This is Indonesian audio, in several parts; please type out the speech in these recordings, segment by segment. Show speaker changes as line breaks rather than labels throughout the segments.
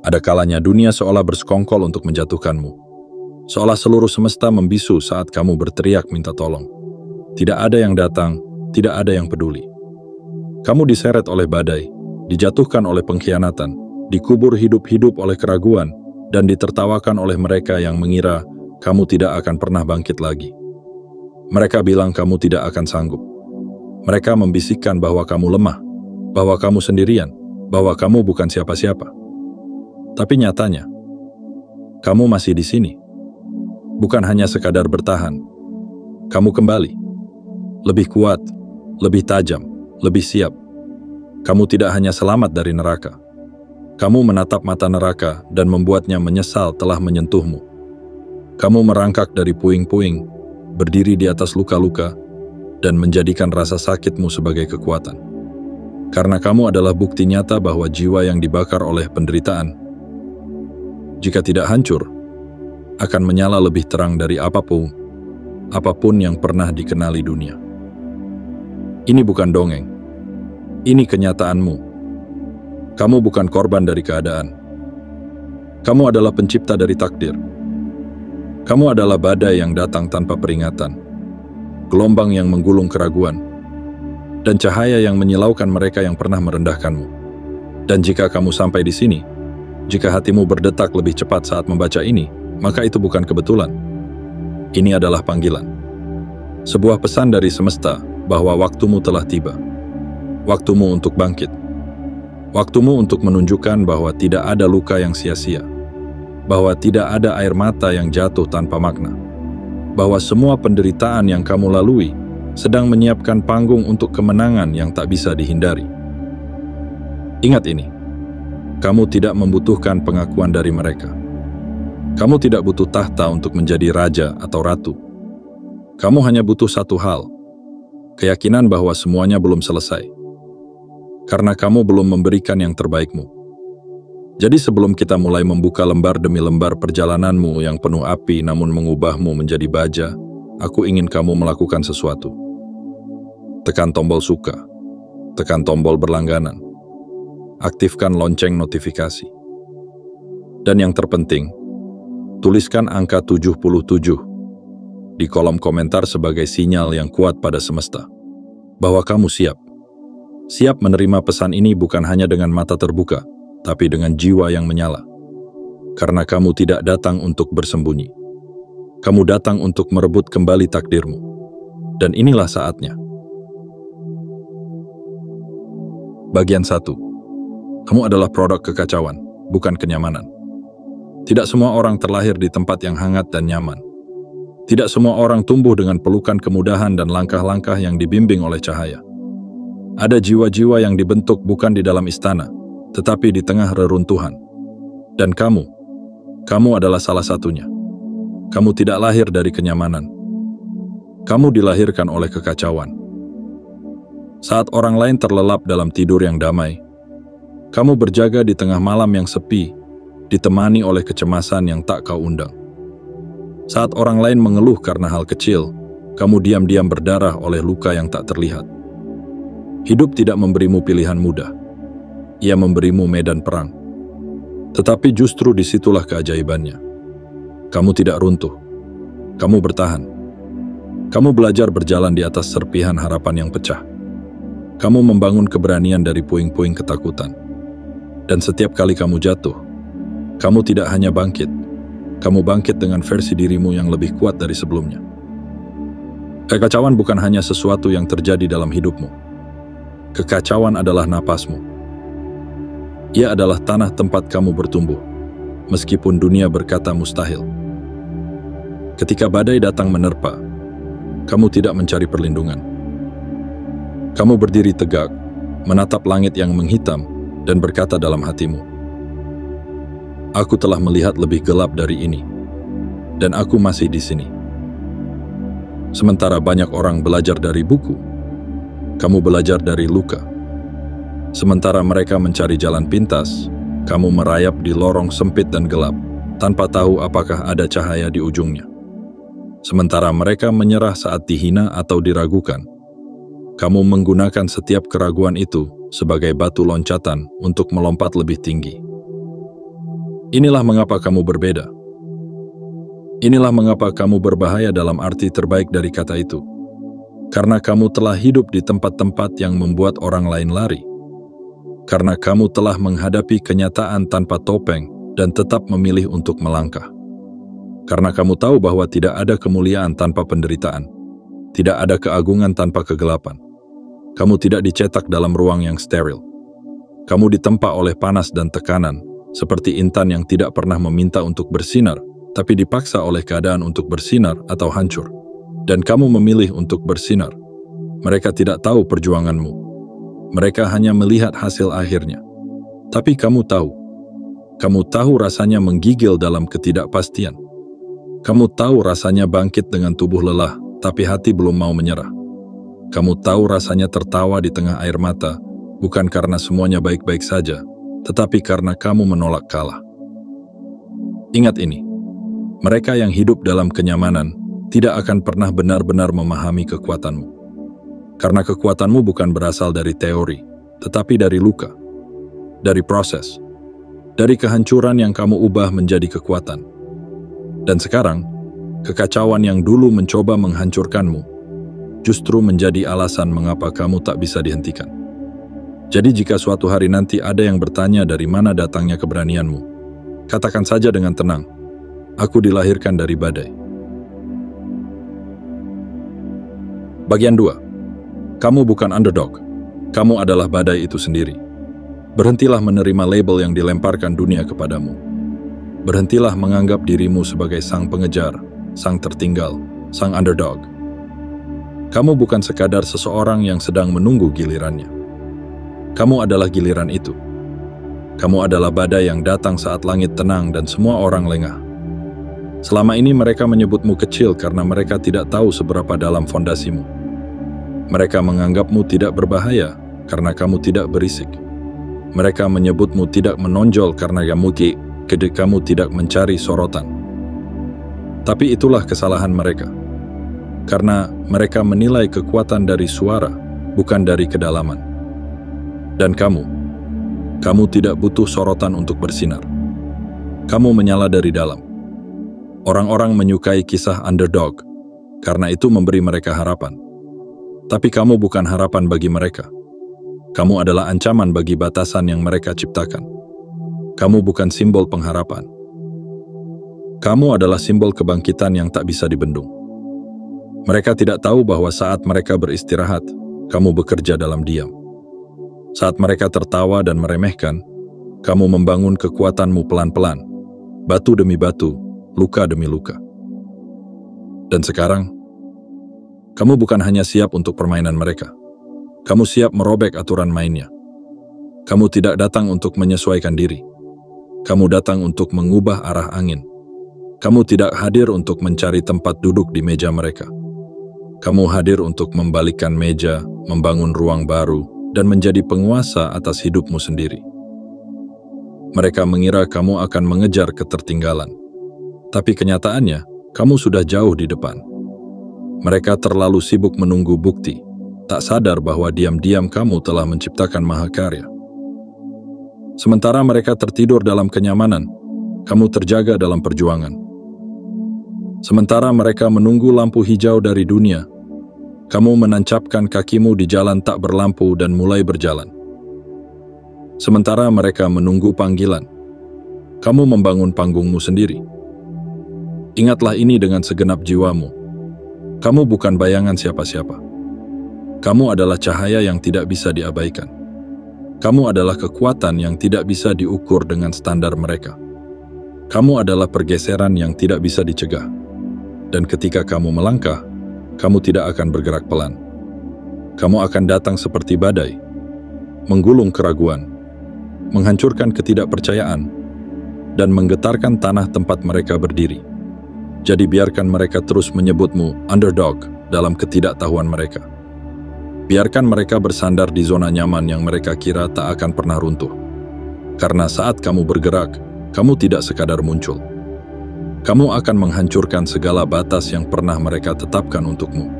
Ada kalanya dunia seolah bersekongkol untuk menjatuhkanmu. Seolah seluruh semesta membisu saat kamu berteriak minta tolong. Tidak ada yang datang, tidak ada yang peduli. Kamu diseret oleh badai, dijatuhkan oleh pengkhianatan, dikubur hidup-hidup oleh keraguan, dan ditertawakan oleh mereka yang mengira kamu tidak akan pernah bangkit lagi. Mereka bilang kamu tidak akan sanggup. Mereka membisikkan bahwa kamu lemah, bahwa kamu sendirian, bahwa kamu bukan siapa-siapa. Tapi nyatanya, kamu masih di sini. Bukan hanya sekadar bertahan. Kamu kembali. Lebih kuat, lebih tajam, lebih siap. Kamu tidak hanya selamat dari neraka. Kamu menatap mata neraka dan membuatnya menyesal telah menyentuhmu. Kamu merangkak dari puing-puing, berdiri di atas luka-luka, dan menjadikan rasa sakitmu sebagai kekuatan. Karena kamu adalah bukti nyata bahwa jiwa yang dibakar oleh penderitaan, jika tidak hancur, akan menyala lebih terang dari apapun yang pernah dikenali dunia. Ini bukan dongeng. Ini kenyataanmu. Kamu bukan korban dari keadaan. Kamu adalah pencipta dari takdir. Kamu adalah badai yang datang tanpa peringatan, gelombang yang menggulung keraguan, dan cahaya yang menyilaukan mereka yang pernah merendahkanmu. Dan jika kamu sampai di sini, jika hatimu berdetak lebih cepat saat membaca ini, maka itu bukan kebetulan. Ini adalah panggilan. Sebuah pesan dari semesta bahwa waktumu telah tiba. Waktumu untuk bangkit. Waktumu untuk menunjukkan bahwa tidak ada luka yang sia-sia. Bahwa tidak ada air mata yang jatuh tanpa makna. Bahwa semua penderitaan yang kamu lalui sedang menyiapkan panggung untuk kemenangan yang tak bisa dihindari. Ingat ini. Kamu tidak membutuhkan pengakuan dari mereka. Kamu tidak butuh tahta untuk menjadi raja atau ratu. Kamu hanya butuh satu hal, keyakinan bahwa semuanya belum selesai. Karena kamu belum memberikan yang terbaikmu. Jadi sebelum kita mulai membuka lembar demi lembar perjalananmu yang penuh api namun mengubahmu menjadi baja, aku ingin kamu melakukan sesuatu. Tekan tombol suka, tekan tombol berlangganan. Aktifkan lonceng notifikasi. Dan yang terpenting, tuliskan angka 77 di kolom komentar sebagai sinyal yang kuat pada semesta bahwa kamu siap. Siap menerima pesan ini bukan hanya dengan mata terbuka, tapi dengan jiwa yang menyala. Karena kamu tidak datang untuk bersembunyi. Kamu datang untuk merebut kembali takdirmu. Dan inilah saatnya. Bagian 1. Kamu adalah produk kekacauan, bukan kenyamanan. Tidak semua orang terlahir di tempat yang hangat dan nyaman. Tidak semua orang tumbuh dengan pelukan kemudahan dan langkah-langkah yang dibimbing oleh cahaya. Ada jiwa-jiwa yang dibentuk bukan di dalam istana, tetapi di tengah reruntuhan. Dan kamu adalah salah satunya. Kamu tidak lahir dari kenyamanan. Kamu dilahirkan oleh kekacauan. Saat orang lain terlelap dalam tidur yang damai, kamu berjaga di tengah malam yang sepi, ditemani oleh kecemasan yang tak kau undang. Saat orang lain mengeluh karena hal kecil, kamu diam-diam berdarah oleh luka yang tak terlihat. Hidup tidak memberimu pilihan mudah. Ia memberimu medan perang. Tetapi justru disitulah keajaibannya. Kamu tidak runtuh. Kamu bertahan. Kamu belajar berjalan di atas serpihan harapan yang pecah. Kamu membangun keberanian dari puing-puing ketakutan. Dan setiap kali kamu jatuh, kamu tidak hanya bangkit, kamu bangkit dengan versi dirimu yang lebih kuat dari sebelumnya. Kekacauan bukan hanya sesuatu yang terjadi dalam hidupmu. Kekacauan adalah napasmu. Ia adalah tanah tempat kamu bertumbuh, meskipun dunia berkata mustahil. Ketika badai datang menerpa, kamu tidak mencari perlindungan. Kamu berdiri tegak, menatap langit yang menghitam, dan berkata dalam hatimu, "Aku telah melihat lebih gelap dari ini, dan aku masih di sini." Sementara banyak orang belajar dari buku, kamu belajar dari luka. Sementara mereka mencari jalan pintas, kamu merayap di lorong sempit dan gelap, tanpa tahu apakah ada cahaya di ujungnya. Sementara mereka menyerah saat dihina atau diragukan, kamu menggunakan setiap keraguan itu sebagai batu loncatan untuk melompat lebih tinggi. Inilah mengapa kamu berbeda. Inilah mengapa kamu berbahaya dalam arti terbaik dari kata itu. Karena kamu telah hidup di tempat-tempat yang membuat orang lain lari. Karena kamu telah menghadapi kenyataan tanpa topeng dan tetap memilih untuk melangkah. Karena kamu tahu bahwa tidak ada kemuliaan tanpa penderitaan. Tidak ada keagungan tanpa kegelapan. Kamu tidak dicetak dalam ruang yang steril. Kamu ditempa oleh panas dan tekanan, seperti intan yang tidak pernah meminta untuk bersinar, tapi dipaksa oleh keadaan untuk bersinar atau hancur. Dan kamu memilih untuk bersinar. Mereka tidak tahu perjuanganmu. Mereka hanya melihat hasil akhirnya. Tapi kamu tahu rasanya menggigil dalam ketidakpastian. Kamu tahu rasanya bangkit dengan tubuh lelah, tapi hati belum mau menyerah. Kamu tahu rasanya tertawa di tengah air mata, bukan karena semuanya baik-baik saja, tetapi karena kamu menolak kalah. Ingat ini, mereka yang hidup dalam kenyamanan tidak akan pernah benar-benar memahami kekuatanmu. Karena kekuatanmu bukan berasal dari teori, tetapi dari luka, dari proses, dari kehancuran yang kamu ubah menjadi kekuatan. Dan sekarang, kekacauan yang dulu mencoba menghancurkanmu, justru menjadi alasan mengapa kamu tak bisa dihentikan. Jadi jika suatu hari nanti ada yang bertanya dari mana datangnya keberanianmu, katakan saja dengan tenang, aku dilahirkan dari badai. Bagian 2. Kamu bukan underdog. Kamu adalah badai itu sendiri. Berhentilah menerima label yang dilemparkan dunia kepadamu. Berhentilah menganggap dirimu sebagai sang pengejar, sang tertinggal, sang underdog. Kamu bukan sekadar seseorang yang sedang menunggu gilirannya. Kamu adalah giliran itu. Kamu adalah badai yang datang saat langit tenang dan semua orang lengah. Selama ini mereka menyebutmu kecil karena mereka tidak tahu seberapa dalam fondasimu. Mereka menganggapmu tidak berbahaya karena kamu tidak berisik. Mereka menyebutmu tidak menonjol karena kamu tidak mencari sorotan. Tapi itulah kesalahan mereka. Karena mereka menilai kekuatan dari suara, bukan dari kedalaman. Dan kamu tidak butuh sorotan untuk bersinar. Kamu menyala dari dalam. Orang-orang menyukai kisah underdog, karena itu memberi mereka harapan. Tapi kamu bukan harapan bagi mereka. Kamu adalah ancaman bagi batasan yang mereka ciptakan. Kamu bukan simbol pengharapan. Kamu adalah simbol kebangkitan yang tak bisa dibendung. Mereka tidak tahu bahwa saat mereka beristirahat, kamu bekerja dalam diam. Saat mereka tertawa dan meremehkan, kamu membangun kekuatanmu pelan-pelan, batu demi batu, luka demi luka. Dan sekarang, kamu bukan hanya siap untuk permainan mereka. Kamu siap merobek aturan mainnya. Kamu tidak datang untuk menyesuaikan diri. Kamu datang untuk mengubah arah angin. Kamu tidak hadir untuk mencari tempat duduk di meja mereka. Kamu hadir untuk membalikkan meja, membangun ruang baru, dan menjadi penguasa atas hidupmu sendiri. Mereka mengira kamu akan mengejar ketertinggalan. Tapi kenyataannya, kamu sudah jauh di depan. Mereka terlalu sibuk menunggu bukti, tak sadar bahwa diam-diam kamu telah menciptakan mahakarya. Sementara mereka tertidur dalam kenyamanan, kamu terjaga dalam perjuangan. Sementara mereka menunggu lampu hijau dari dunia, kamu menancapkan kakimu di jalan tak berlampu dan mulai berjalan. Sementara mereka menunggu panggilan, kamu membangun panggungmu sendiri. Ingatlah ini dengan segenap jiwamu. Kamu bukan bayangan siapa-siapa. Kamu adalah cahaya yang tidak bisa diabaikan. Kamu adalah kekuatan yang tidak bisa diukur dengan standar mereka. Kamu adalah pergeseran yang tidak bisa dicegah. Dan ketika kamu melangkah, kamu tidak akan bergerak pelan. Kamu akan datang seperti badai, menggulung keraguan, menghancurkan ketidakpercayaan, dan menggetarkan tanah tempat mereka berdiri. Jadi biarkan mereka terus menyebutmu underdog dalam ketidaktahuan mereka. Biarkan mereka bersandar di zona nyaman yang mereka kira tak akan pernah runtuh. Karena saat kamu bergerak, kamu tidak sekadar muncul. Kamu akan menghancurkan segala batas yang pernah mereka tetapkan untukmu.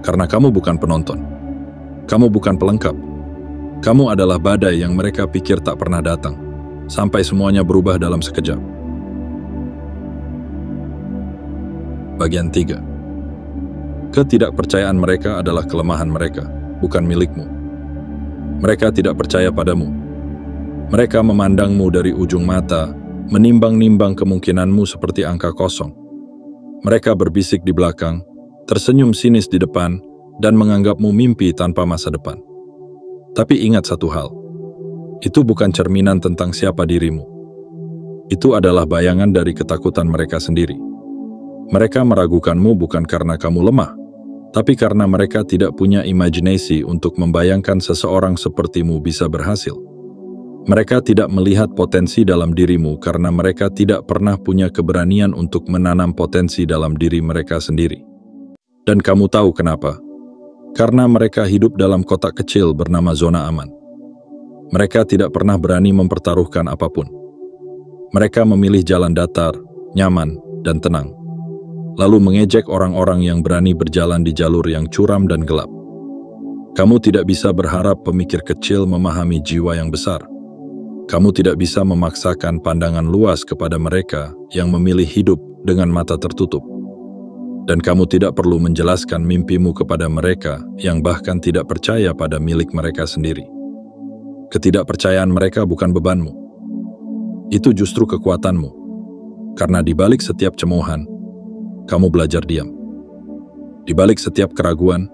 Karena kamu bukan penonton. Kamu bukan pelengkap. Kamu adalah badai yang mereka pikir tak pernah datang. sampai semuanya berubah dalam sekejap. Bagian 3. Ketidakpercayaan mereka adalah kelemahan mereka, bukan milikmu. Mereka tidak percaya padamu. Mereka memandangmu dari ujung mata, menimbang-nimbang kemungkinanmu seperti angka kosong. Mereka berbisik di belakang, tersenyum sinis di depan, dan menganggapmu mimpi tanpa masa depan. Tapi ingat satu hal, itu bukan cerminan tentang siapa dirimu. Itu adalah bayangan dari ketakutan mereka sendiri. Mereka meragukanmu bukan karena kamu lemah, tapi karena mereka tidak punya imajinasi untuk membayangkan seseorang sepertimu bisa berhasil. Mereka tidak melihat potensi dalam dirimu karena mereka tidak pernah punya keberanian untuk menanam potensi dalam diri mereka sendiri. Dan kamu tahu kenapa? Karena mereka hidup dalam kotak kecil bernama zona aman. Mereka tidak pernah berani mempertaruhkan apapun. Mereka memilih jalan datar, nyaman, dan tenang, lalu mengejek orang-orang yang berani berjalan di jalur yang curam dan gelap. Kamu tidak bisa berharap pemikir kecil memahami jiwa yang besar. Kamu tidak bisa memaksakan pandangan luas kepada mereka yang memilih hidup dengan mata tertutup. Dan kamu tidak perlu menjelaskan mimpimu kepada mereka yang bahkan tidak percaya pada milik mereka sendiri. Ketidakpercayaan mereka bukan bebanmu. Itu justru kekuatanmu. Karena di balik setiap cemoohan, kamu belajar diam. Di balik setiap keraguan,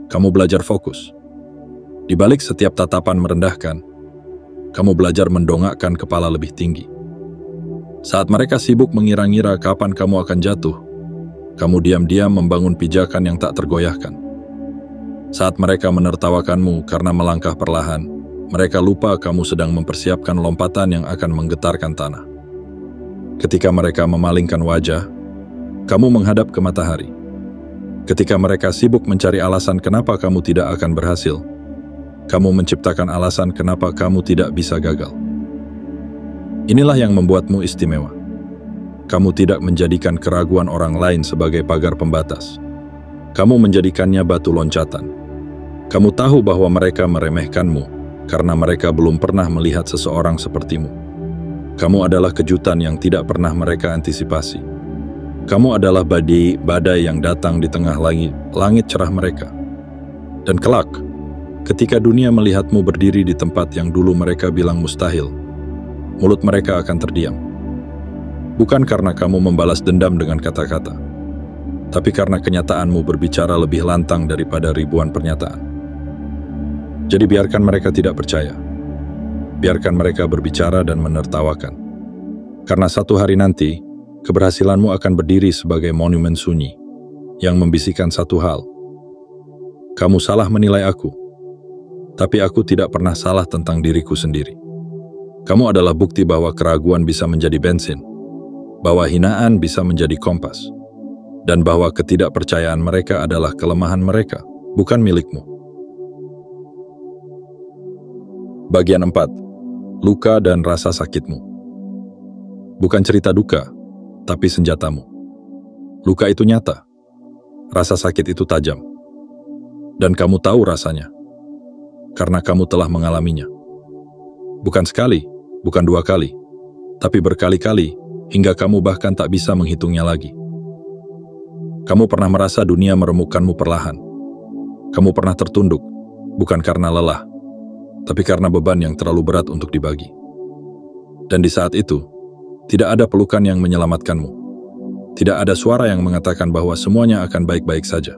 kamu belajar fokus. Di balik setiap tatapan merendahkan, kamu belajar mendongakkan kepala lebih tinggi. Saat mereka sibuk mengira-ngira kapan kamu akan jatuh, kamu diam-diam membangun pijakan yang tak tergoyahkan. Saat mereka menertawakanmu karena melangkah perlahan, mereka lupa kamu sedang mempersiapkan lompatan yang akan menggetarkan tanah. Ketika mereka memalingkan wajah, kamu menghadap ke matahari. Ketika mereka sibuk mencari alasan kenapa kamu tidak akan berhasil, kamu menciptakan alasan kenapa kamu tidak bisa gagal. Inilah yang membuatmu istimewa. Kamu tidak menjadikan keraguan orang lain sebagai pagar pembatas. Kamu menjadikannya batu loncatan. Kamu tahu bahwa mereka meremehkanmu karena mereka belum pernah melihat seseorang sepertimu. Kamu adalah kejutan yang tidak pernah mereka antisipasi. Kamu adalah badai yang datang di tengah langit cerah mereka. Dan kelak, ketika dunia melihatmu berdiri di tempat yang dulu mereka bilang mustahil, mulut mereka akan terdiam. Bukan karena kamu membalas dendam dengan kata-kata, tapi karena kenyataanmu berbicara lebih lantang daripada ribuan pernyataan. Jadi biarkan mereka tidak percaya. Biarkan mereka berbicara dan menertawakan. Karena satu hari nanti, keberhasilanmu akan berdiri sebagai monumen sunyi yang membisikkan satu hal. Kamu salah menilai aku, tapi aku tidak pernah salah tentang diriku sendiri. Kamu adalah bukti bahwa keraguan bisa menjadi bensin, bahwa hinaan bisa menjadi kompas, dan bahwa ketidakpercayaan mereka adalah kelemahan mereka, bukan milikmu. Bagian 4. Luka dan rasa sakitmu. Bukan cerita duka, tapi senjatamu. Luka itu nyata. Rasa sakit itu tajam. Dan kamu tahu rasanya, karena kamu telah mengalaminya. Bukan sekali, bukan dua kali, tapi berkali-kali, hingga kamu bahkan tak bisa menghitungnya lagi. Kamu pernah merasa dunia meremukkanmu perlahan. Kamu pernah tertunduk, bukan karena lelah, tapi karena beban yang terlalu berat untuk dibagi. Dan di saat itu, tidak ada pelukan yang menyelamatkanmu. Tidak ada suara yang mengatakan bahwa semuanya akan baik-baik saja.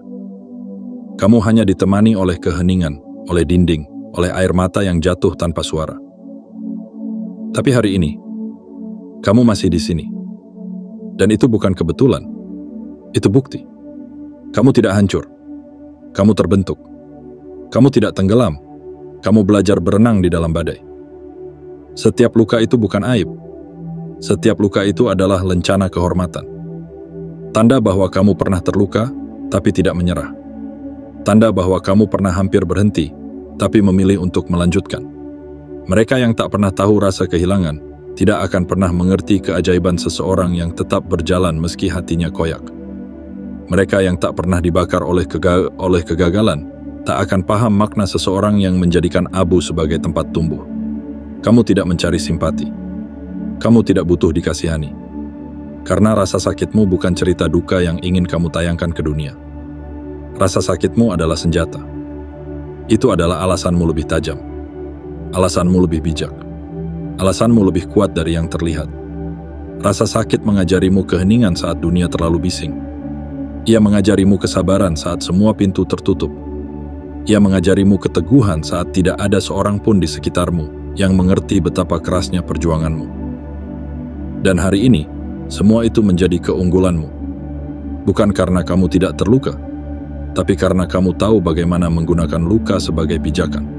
Kamu hanya ditemani oleh keheningan, oleh dinding, oleh air mata yang jatuh tanpa suara. Tapi hari ini, kamu masih di sini. Dan itu bukan kebetulan. Itu bukti. Kamu tidak hancur. Kamu terbentuk. Kamu tidak tenggelam. Kamu belajar berenang di dalam badai. Setiap luka itu bukan aib. Setiap luka itu adalah lencana kehormatan. Tanda bahwa kamu pernah terluka, tapi tidak menyerah. Tanda bahwa kamu pernah hampir berhenti, tapi memilih untuk melanjutkan. Mereka yang tak pernah tahu rasa kehilangan, tidak akan pernah mengerti keajaiban seseorang yang tetap berjalan meski hatinya koyak. Mereka yang tak pernah dibakar oleh kegagalan, tak akan paham makna seseorang yang menjadikan abu sebagai tempat tumbuh. Kamu tidak mencari simpati. Kamu tidak butuh dikasihani. Karena rasa sakitmu bukan cerita duka yang ingin kamu tayangkan ke dunia. Rasa sakitmu adalah senjata. Itu adalah alasanmu lebih tajam. Alasanmu lebih bijak. Alasanmu lebih kuat dari yang terlihat. Rasa sakit mengajarimu keheningan saat dunia terlalu bising. Ia mengajarimu kesabaran saat semua pintu tertutup. Ia mengajarimu keteguhan saat tidak ada seorang pun di sekitarmu yang mengerti betapa kerasnya perjuanganmu. Dan hari ini, semua itu menjadi keunggulanmu. Bukan karena kamu tidak terluka, tapi karena kamu tahu bagaimana menggunakan luka sebagai pijakan.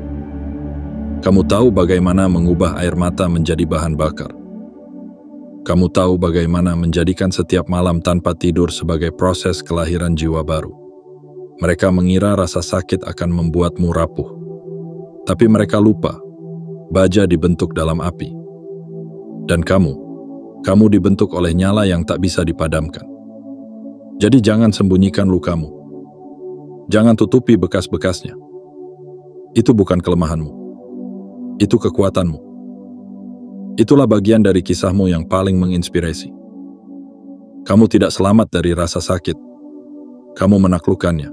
Kamu tahu bagaimana mengubah air mata menjadi bahan bakar. Kamu tahu bagaimana menjadikan setiap malam tanpa tidur sebagai proses kelahiran jiwa baru. Mereka mengira rasa sakit akan membuatmu rapuh. Tapi mereka lupa, baja dibentuk dalam api. Dan kamu dibentuk oleh nyala yang tak bisa dipadamkan. Jadi jangan sembunyikan lukamu. Jangan tutupi bekas-bekasnya. Itu bukan kelemahanmu. Itu kekuatanmu. Itulah bagian dari kisahmu yang paling menginspirasi. Kamu tidak selamat dari rasa sakit. Kamu menaklukkannya.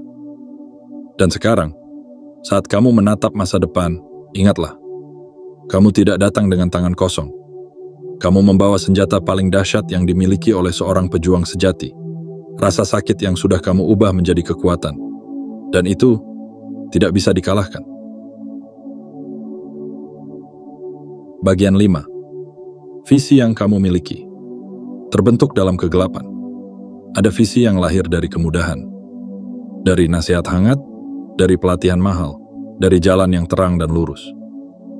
Dan sekarang, saat kamu menatap masa depan, ingatlah, kamu tidak datang dengan tangan kosong. Kamu membawa senjata paling dahsyat yang dimiliki oleh seorang pejuang sejati. Rasa sakit yang sudah kamu ubah menjadi kekuatan. Dan itu tidak bisa dikalahkan. Bagian 5. Visi yang kamu miliki. Terbentuk dalam kegelapan. Ada visi yang lahir dari kemudahan. Dari nasihat hangat, dari pelatihan mahal, dari jalan yang terang dan lurus.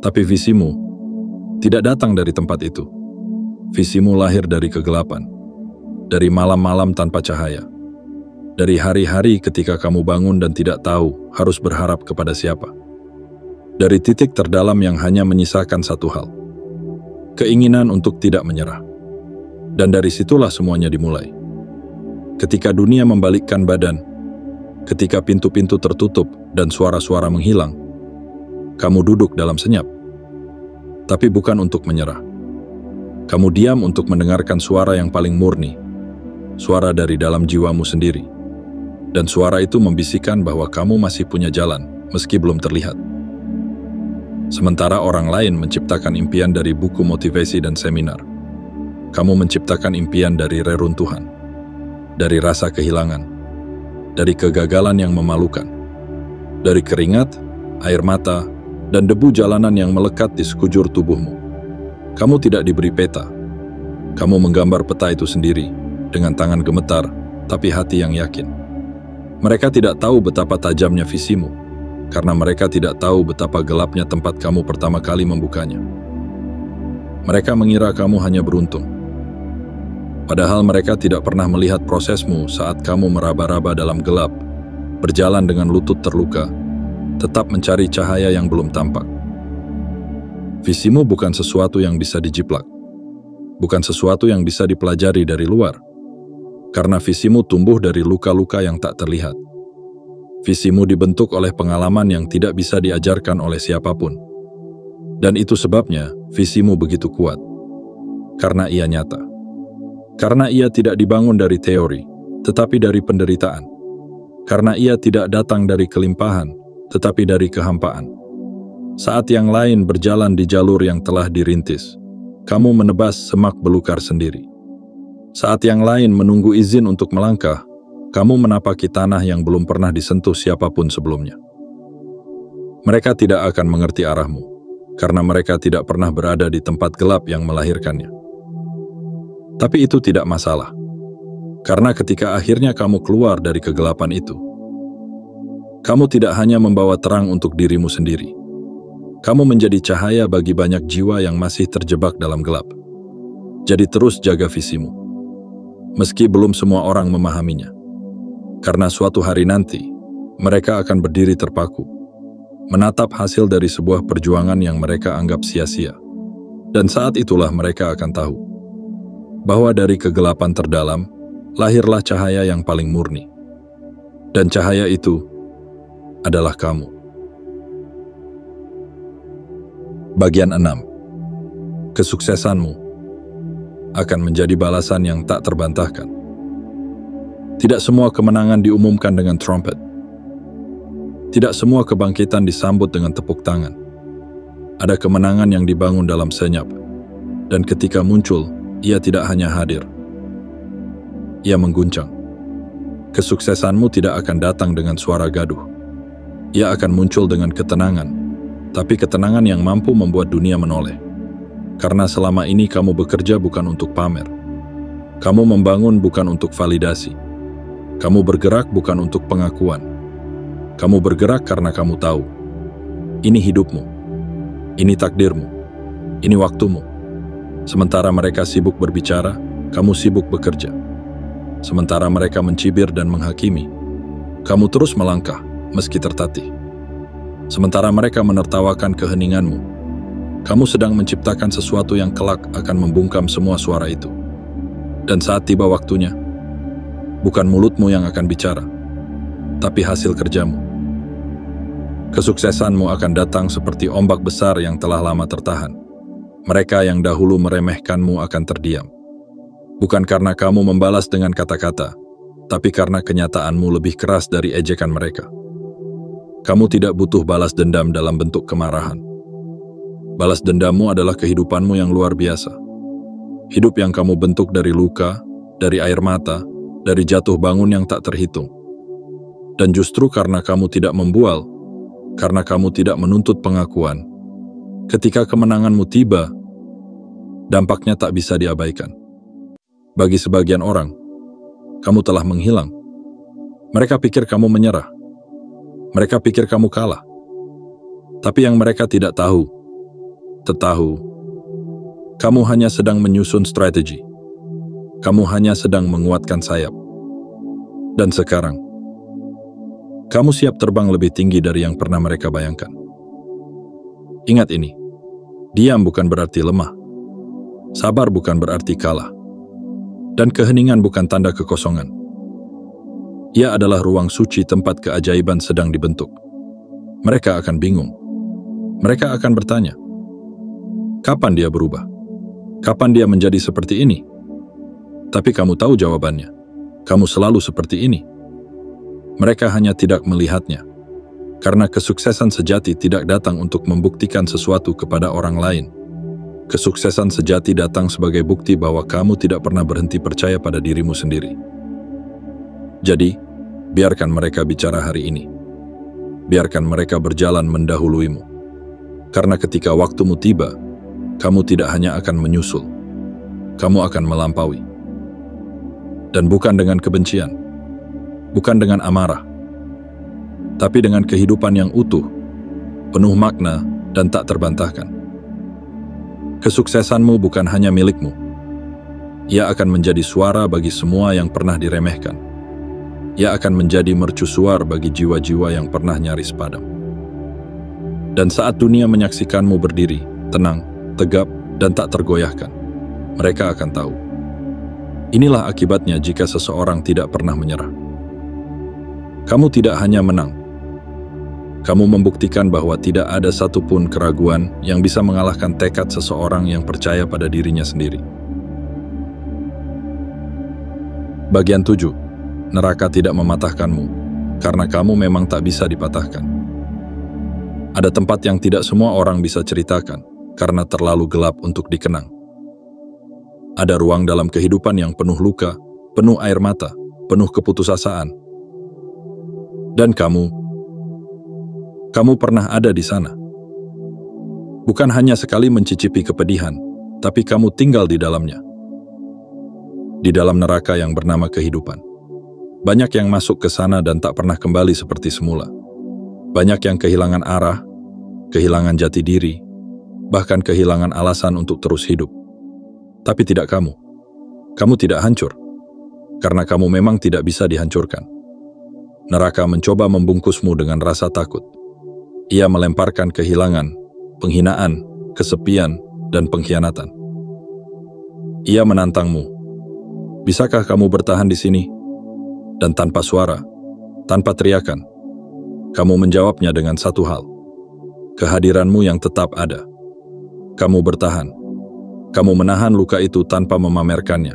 Tapi visimu tidak datang dari tempat itu. Visimu lahir dari kegelapan. Dari malam-malam tanpa cahaya. Dari hari-hari ketika kamu bangun dan tidak tahu harus berharap kepada siapa. Dari titik terdalam yang hanya menyisakan satu hal. Keinginan untuk tidak menyerah. Dan dari situlah semuanya dimulai. Ketika dunia membalikkan badan, ketika pintu-pintu tertutup dan suara-suara menghilang, kamu duduk dalam senyap. Tapi bukan untuk menyerah. Kamu diam untuk mendengarkan suara yang paling murni, suara dari dalam jiwamu sendiri. Dan suara itu membisikkan bahwa kamu masih punya jalan, meski belum terlihat. Sementara orang lain menciptakan impian dari buku motivasi dan seminar. Kamu menciptakan impian dari reruntuhan, dari rasa kehilangan, dari kegagalan yang memalukan, dari keringat, air mata, dan debu jalanan yang melekat di sekujur tubuhmu. Kamu tidak diberi peta. Kamu menggambar peta itu sendiri, dengan tangan gemetar, tapi hati yang yakin. Mereka tidak tahu betapa tajamnya visimu, karena mereka tidak tahu betapa gelapnya tempat kamu pertama kali membukanya. Mereka mengira kamu hanya beruntung. Padahal mereka tidak pernah melihat prosesmu saat kamu meraba-raba dalam gelap, berjalan dengan lutut terluka, tetap mencari cahaya yang belum tampak. Visimu bukan sesuatu yang bisa dijiplak, bukan sesuatu yang bisa dipelajari dari luar, karena visimu tumbuh dari luka-luka yang tak terlihat. Visimu dibentuk oleh pengalaman yang tidak bisa diajarkan oleh siapapun. Dan itu sebabnya visimu begitu kuat. Karena ia nyata. Karena ia tidak dibangun dari teori, tetapi dari penderitaan. Karena ia tidak datang dari kelimpahan, tetapi dari kehampaan. Saat yang lain berjalan di jalur yang telah dirintis, kamu menebas semak belukar sendiri. Saat yang lain menunggu izin untuk melangkah, kamu menapaki tanah yang belum pernah disentuh siapapun sebelumnya. Mereka tidak akan mengerti arahmu, karena mereka tidak pernah berada di tempat gelap yang melahirkannya. Tapi itu tidak masalah, karena ketika akhirnya kamu keluar dari kegelapan itu, kamu tidak hanya membawa terang untuk dirimu sendiri. Kamu menjadi cahaya bagi banyak jiwa yang masih terjebak dalam gelap. Jadi terus jaga visimu, meski belum semua orang memahaminya. Karena suatu hari nanti, mereka akan berdiri terpaku, menatap hasil dari sebuah perjuangan yang mereka anggap sia-sia. Dan saat itulah mereka akan tahu, bahwa dari kegelapan terdalam, lahirlah cahaya yang paling murni. Dan cahaya itu adalah kamu. Bagian 6. Kesuksesanmu. akan menjadi balasan yang tak terbantahkan. Tidak semua kemenangan diumumkan dengan trompet. Tidak semua kebangkitan disambut dengan tepuk tangan. Ada kemenangan yang dibangun dalam senyap, dan ketika muncul, ia tidak hanya hadir. Ia mengguncang. Kesuksesanmu tidak akan datang dengan suara gaduh. Ia akan muncul dengan ketenangan, tapi ketenangan yang mampu membuat dunia menoleh. Karena selama ini kamu bekerja bukan untuk pamer. Kamu membangun bukan untuk validasi. Kamu bergerak bukan untuk pengakuan. Kamu bergerak karena kamu tahu. Ini hidupmu. Ini takdirmu. Ini waktumu. Sementara mereka sibuk berbicara, kamu sibuk bekerja. Sementara mereka mencibir dan menghakimi, kamu terus melangkah meski tertatih. Sementara mereka menertawakan keheninganmu, kamu sedang menciptakan sesuatu yang kelak akan membungkam semua suara itu. Dan saat tiba waktunya, bukan mulutmu yang akan bicara, tapi hasil kerjamu. Kesuksesanmu akan datang seperti ombak besar yang telah lama tertahan. Mereka yang dahulu meremehkanmu akan terdiam. Bukan karena kamu membalas dengan kata-kata, tapi karena kenyataanmu lebih keras dari ejekan mereka. Kamu tidak butuh balas dendam dalam bentuk kemarahan. Balas dendammu adalah kehidupanmu yang luar biasa. Hidup yang kamu bentuk dari luka, dari air mata, dari jatuh bangun yang tak terhitung. Dan justru karena kamu tidak membual, karena kamu tidak menuntut pengakuan, ketika kemenanganmu tiba, dampaknya tak bisa diabaikan. Bagi sebagian orang, kamu telah menghilang. Mereka pikir kamu menyerah. Mereka pikir kamu kalah. Tapi yang mereka tidak tahu, kamu hanya sedang menyusun strategi. Kamu hanya sedang menguatkan sayap. Dan sekarang, kamu siap terbang lebih tinggi dari yang pernah mereka bayangkan. Ingat ini, diam bukan berarti lemah. Sabar bukan berarti kalah. Dan keheningan bukan tanda kekosongan. Ia adalah ruang suci tempat keajaiban sedang dibentuk. Mereka akan bingung. Mereka akan bertanya, kapan dia berubah? Kapan dia menjadi seperti ini? Tapi kamu tahu jawabannya. Kamu selalu seperti ini. Mereka hanya tidak melihatnya. Karena kesuksesan sejati tidak datang untuk membuktikan sesuatu kepada orang lain. Kesuksesan sejati datang sebagai bukti bahwa kamu tidak pernah berhenti percaya pada dirimu sendiri. Jadi, biarkan mereka bicara hari ini. Biarkan mereka berjalan mendahuluimu. Karena ketika waktumu tiba, kamu tidak hanya akan menyusul, kamu akan melampaui. Dan bukan dengan kebencian, bukan dengan amarah, tapi dengan kehidupan yang utuh, penuh makna dan tak terbantahkan. Kesuksesanmu bukan hanya milikmu. Ia akan menjadi suara bagi semua yang pernah diremehkan. Ia akan menjadi mercusuar bagi jiwa-jiwa yang pernah nyaris padam. Dan saat dunia menyaksikanmu berdiri, tenang, tegap, dan tak tergoyahkan, mereka akan tahu. Inilah akibatnya jika seseorang tidak pernah menyerah. Kamu tidak hanya menang. Kamu membuktikan bahwa tidak ada satupun keraguan yang bisa mengalahkan tekad seseorang yang percaya pada dirinya sendiri. Bagian 7. Neraka tidak mematahkanmu, karena kamu memang tak bisa dipatahkan. Ada tempat yang tidak semua orang bisa ceritakan, karena terlalu gelap untuk dikenang. Ada ruang dalam kehidupan yang penuh luka, penuh air mata, penuh keputusasaan. Dan kamu pernah ada di sana. Bukan hanya sekali mencicipi kepedihan, tapi kamu tinggal di dalamnya. Di dalam neraka yang bernama kehidupan. Banyak yang masuk ke sana dan tak pernah kembali seperti semula. Banyak yang kehilangan arah, kehilangan jati diri, bahkan kehilangan alasan untuk terus hidup. Tapi tidak kamu. Kamu tidak hancur, karena kamu memang tidak bisa dihancurkan. Neraka mencoba membungkusmu dengan rasa takut. Ia melemparkan kehilangan, penghinaan, kesepian, dan pengkhianatan. Ia menantangmu. Bisakah kamu bertahan di sini? Dan tanpa suara, tanpa teriakan, kamu menjawabnya dengan satu hal. Kehadiranmu yang tetap ada. Kamu bertahan. Kamu menahan luka itu tanpa memamerkannya.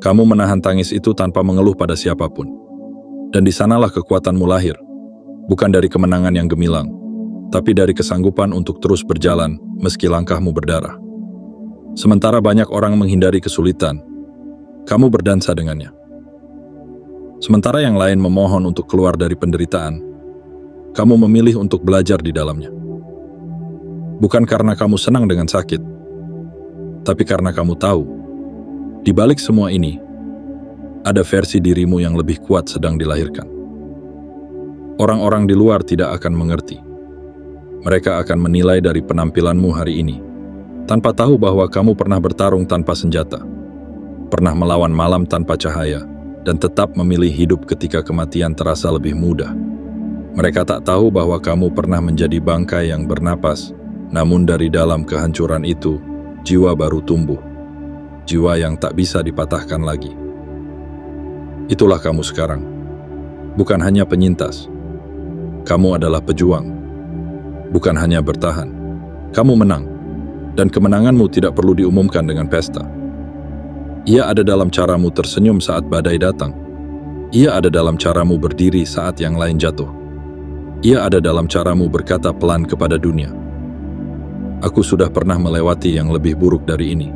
Kamu menahan tangis itu tanpa mengeluh pada siapapun. Dan di sanalah kekuatanmu lahir. Bukan dari kemenangan yang gemilang, tapi dari kesanggupan untuk terus berjalan meski langkahmu berdarah. Sementara banyak orang menghindari kesulitan, kamu berdansa dengannya. Sementara yang lain memohon untuk keluar dari penderitaan, kamu memilih untuk belajar di dalamnya. Bukan karena kamu senang dengan sakit, tapi karena kamu tahu, di balik semua ini, ada versi dirimu yang lebih kuat sedang dilahirkan. Orang-orang di luar tidak akan mengerti. Mereka akan menilai dari penampilanmu hari ini, tanpa tahu bahwa kamu pernah bertarung tanpa senjata, pernah melawan malam tanpa cahaya, dan tetap memilih hidup ketika kematian terasa lebih mudah. Mereka tak tahu bahwa kamu pernah menjadi bangkai yang bernapas, namun dari dalam kehancuran itu, jiwa baru tumbuh. Jiwa yang tak bisa dipatahkan lagi. Itulah kamu sekarang. Bukan hanya penyintas. Kamu adalah pejuang. Bukan hanya bertahan. Kamu menang. Dan kemenanganmu tidak perlu diumumkan dengan pesta. Ia ada dalam caramu tersenyum saat badai datang. Ia ada dalam caramu berdiri saat yang lain jatuh. Ia ada dalam caramu berkata pelan kepada dunia, "Aku sudah pernah melewati yang lebih buruk dari ini.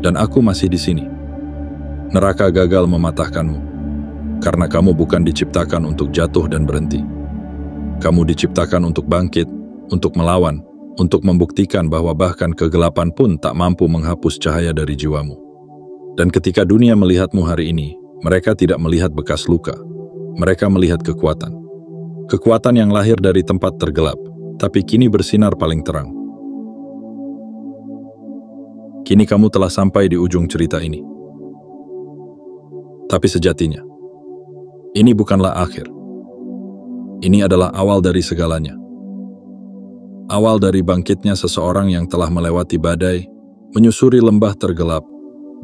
Dan aku masih di sini." Neraka gagal mematahkanmu, karena kamu bukan diciptakan untuk jatuh dan berhenti. Kamu diciptakan untuk bangkit, untuk melawan, untuk membuktikan bahwa bahkan kegelapan pun tak mampu menghapus cahaya dari jiwamu. Dan ketika dunia melihatmu hari ini, mereka tidak melihat bekas luka. Mereka melihat kekuatan. Kekuatan yang lahir dari tempat tergelap, tapi kini bersinar paling terang. Kini kamu telah sampai di ujung cerita ini. Tapi sejatinya, ini bukanlah akhir. Ini adalah awal dari segalanya. Awal dari bangkitnya seseorang yang telah melewati badai, menyusuri lembah tergelap,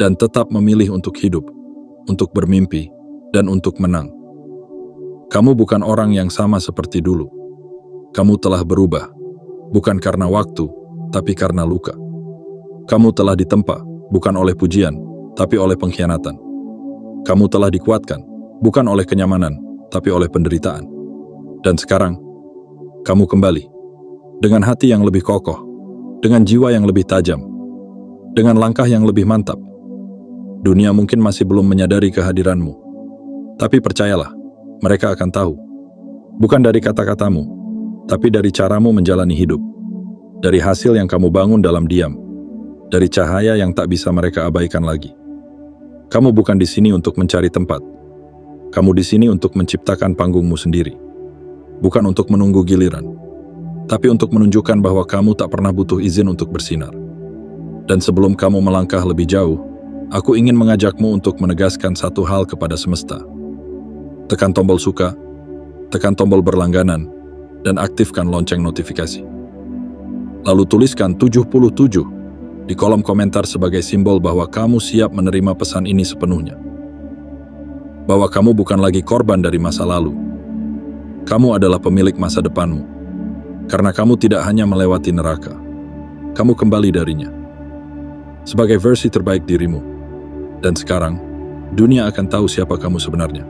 dan tetap memilih untuk hidup, untuk bermimpi, dan untuk menang. Kamu bukan orang yang sama seperti dulu. Kamu telah berubah, bukan karena waktu, tapi karena luka. Kamu telah ditempa, bukan oleh pujian, tapi oleh pengkhianatan. Kamu telah dikuatkan, bukan oleh kenyamanan, tapi oleh penderitaan. Dan sekarang, kamu kembali, dengan hati yang lebih kokoh, dengan jiwa yang lebih tajam, dengan langkah yang lebih mantap. Dunia mungkin masih belum menyadari kehadiranmu, tapi percayalah, mereka akan tahu. Bukan dari kata-katamu, tapi dari caramu menjalani hidup, dari hasil yang kamu bangun dalam diam, dari cahaya yang tak bisa mereka abaikan lagi. Kamu bukan di sini untuk mencari tempat. Kamu di sini untuk menciptakan panggungmu sendiri. Bukan untuk menunggu giliran, tapi untuk menunjukkan bahwa kamu tak pernah butuh izin untuk bersinar. Dan sebelum kamu melangkah lebih jauh, aku ingin mengajakmu untuk menegaskan satu hal kepada semesta. Tekan tombol suka, tekan tombol berlangganan, dan aktifkan lonceng notifikasi. Lalu tuliskan 77 di kolom komentar sebagai simbol bahwa kamu siap menerima pesan ini sepenuhnya. Bahwa kamu bukan lagi korban dari masa lalu. Kamu adalah pemilik masa depanmu. Karena kamu tidak hanya melewati neraka, kamu kembali darinya. Sebagai versi terbaik dirimu. Dan sekarang, dunia akan tahu siapa kamu sebenarnya.